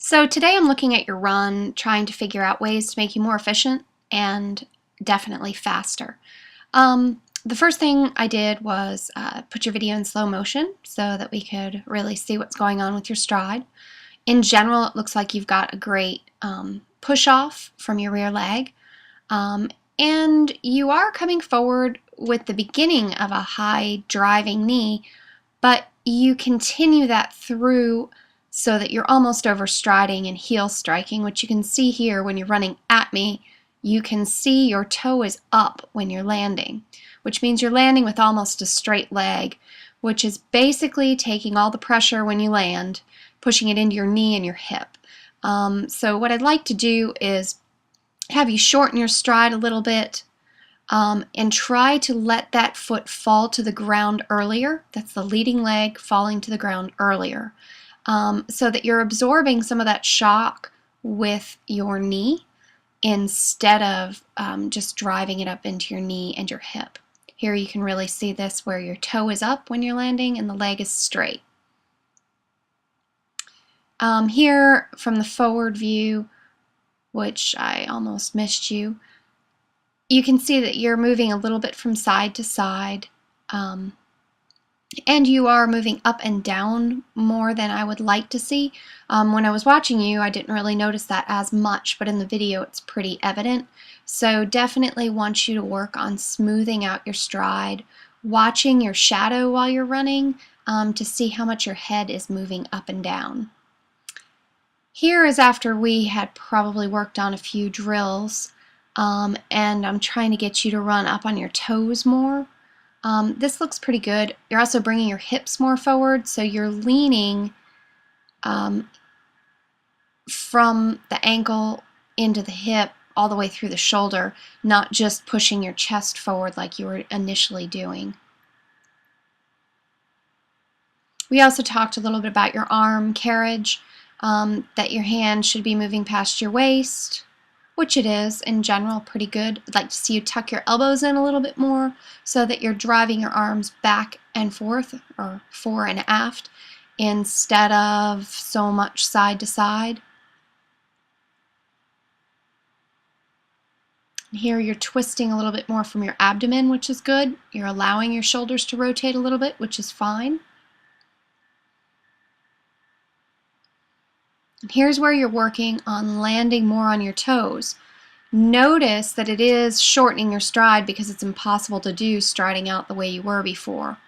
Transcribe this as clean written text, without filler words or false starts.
So today I'm looking at your run, trying to figure out ways to make you more efficient and definitely faster. The first thing I did was put your video in slow motion so that we could really see what's going on with your stride. In general, it looks like you've got a great push off from your rear leg, and you are coming forward with the beginning of a high driving knee, but you continue that through so that you're almost overstriding and heel striking, which you can see here when you're running at me. You can see your toe is up when you're landing, which means you're landing with almost a straight leg, which is basically taking all the pressure when you land, pushing it into your knee and your hip. So what I'd like to do is have you shorten your stride a little bit, and try to let that foot fall to the ground earlier. That's the leading leg falling to the ground earlier, so that you're absorbing some of that shock with your knee instead of just driving it up into your knee and your hip. Here you can really see this where your toe is up when you're landing and the leg is straight. Here from the forward view, which I almost missed you, you can see that you're moving a little bit from side to side, and you are moving up and down more than I would like to see. When I was watching you, I didn't really notice that as much, but in the video it's pretty evident. So definitely want you to work on smoothing out your stride, watching your shadow while you're running to see how much your head is moving up and down. Here is after we had probably worked on a few drills. And I'm trying to get you to run up on your toes more. This looks pretty good. You're also bringing your hips more forward, so you're leaning from the ankle into the hip all the way through the shoulder, not just pushing your chest forward like you were initially doing. We also talked a little bit about your arm carriage, that your hand should be moving past your waist, which it is in general pretty good. I'd like to see you tuck your elbows in a little bit more so that you're driving your arms back and forth or fore and aft instead of so much side to side. And here you're twisting a little bit more from your abdomen, which is good. You're allowing your shoulders to rotate a little bit, which is fine. And here's where you're working on landing more on your toes. Notice that it is shortening your stride because it's impossible to do striding out the way you were before.